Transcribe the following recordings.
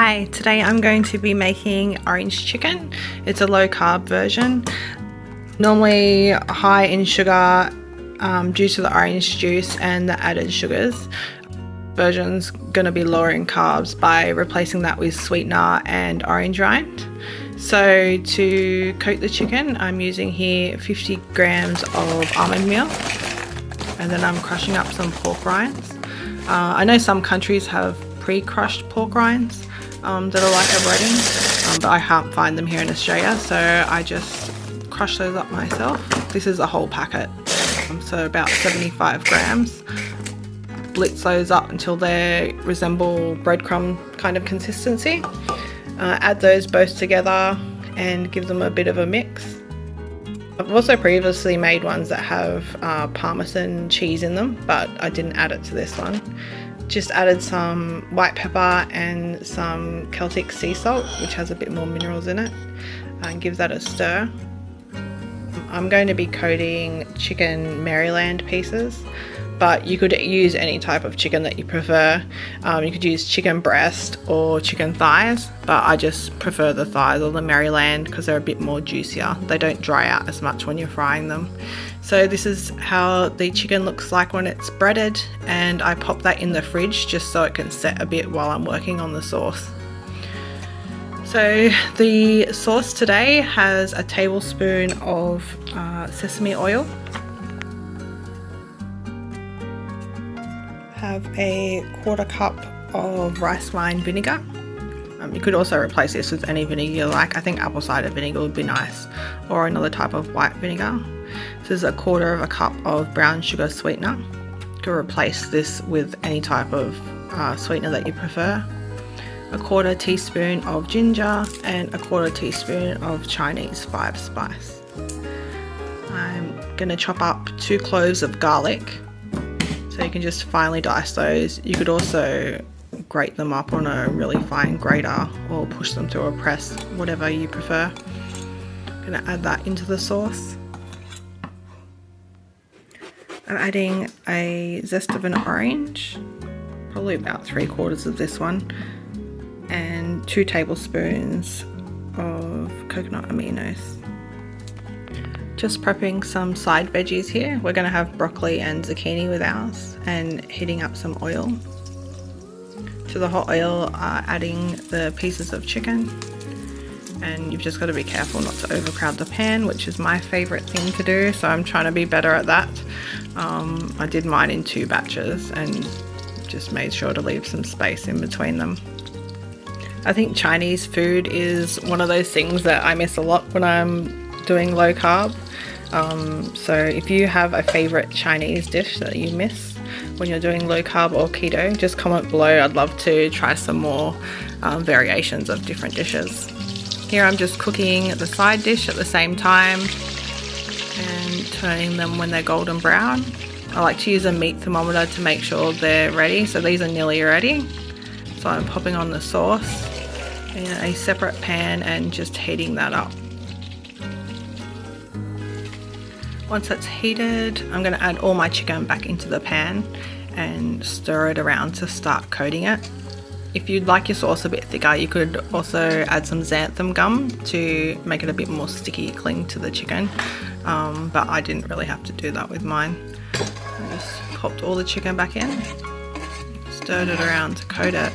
Hi, today I'm going to be making orange chicken. It's a low carb version. Normally high in sugar due to the orange juice and the added sugars. Version's going to be lower in carbs by replacing that with sweetener and orange rind. So to coat the chicken, I'm using here 50 grams of almond meal, and then I'm crushing up some pork rinds. I know some countries have pre-crushed pork rinds that are like a breading, but I can't find them here in Australia, so I just crush those up myself. This is a whole packet, so about 75 grams. Blitz those up until they resemble breadcrumb kind of consistency. Add those both together and give them a bit of a mix. I've also previously made ones that have Parmesan cheese in them, but I didn't add it to this one. Just added some white pepper and some Celtic sea salt, which has a bit more minerals in it, and give that a stir. I'm going to be coating chicken Maryland pieces, but you could use any type of chicken that you prefer. You could use chicken breast or chicken thighs, but I just prefer the thighs or the Maryland because they're a bit more juicier. They don't dry out as much when you're frying them. So this is how the chicken looks like when it's breaded, and I pop that in the fridge just so it can set a bit while I'm working on the sauce. So the sauce today has a tablespoon of sesame oil. Have a quarter cup of rice wine vinegar. You could also replace this with any vinegar you like. I think apple cider vinegar would be nice, or another type of white vinegar. This is a quarter of a cup of brown sugar sweetener. You could replace this with any type of sweetener that you prefer. A quarter teaspoon of ginger and a quarter teaspoon of Chinese 5 spice. I'm going to chop up 2 cloves of garlic. So you can just finely dice those. You could also grate them up on a really fine grater or push them through a press, whatever you prefer. I'm going to add that into the sauce. I'm adding a zest of an orange, probably about 3/4 of this one, and 2 tablespoons of coconut aminos. Just prepping some side veggies here. We're going to have broccoli and zucchini with ours, and heating up some oil. To the hot oil, adding the pieces of chicken, and you've just got to be careful not to overcrowd the pan, which is my favorite thing to do, so I'm trying to be better at that. I did mine in 2 batches and just made sure to leave some space in between them. I think Chinese food is one of those things that I miss a lot when I'm doing low carb. So if you have a favorite Chinese dish that you miss when you're doing low carb or keto, just comment below. I'd love to try some more variations of different dishes. Here I'm just cooking the side dish at the same time and turning them when they're golden brown. I like to use a meat thermometer to make sure they're ready. So these are nearly ready. So I'm popping on the sauce in a separate pan and just heating that up. Once that's heated, I'm going to add all my chicken back into the pan and stir it around to start coating it. If you'd like your sauce a bit thicker, you could also add some xanthan gum to make it a bit more sticky, cling to the chicken, but I didn't really have to do that with mine. I just popped all the chicken back in, stirred it around to coat it.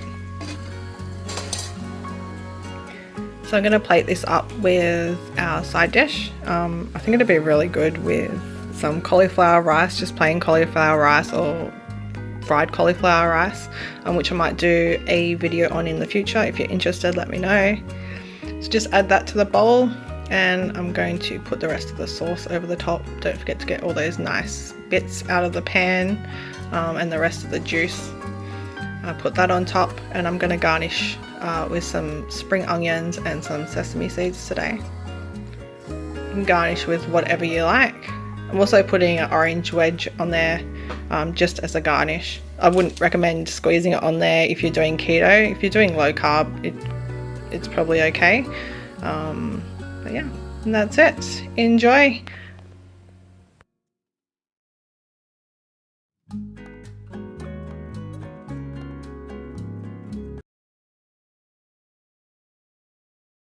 So I'm going to plate this up with our side dish. I think it'd be really good with some cauliflower rice, just plain cauliflower rice or fried cauliflower rice, which I might do a video on in the future. If you're interested, let me know. So just add that to the bowl, and I'm going to put the rest of the sauce over the top. Don't forget to get all those nice bits out of the pan and the rest of the juice. I put that on top, and I'm going to garnish with some spring onions and some sesame seeds today. You can garnish with whatever you like. I'm also putting an orange wedge on there just as a garnish. I wouldn't recommend squeezing it on there if you're doing keto. If you're doing low carb, it's probably okay. But yeah, and that's it. Enjoy!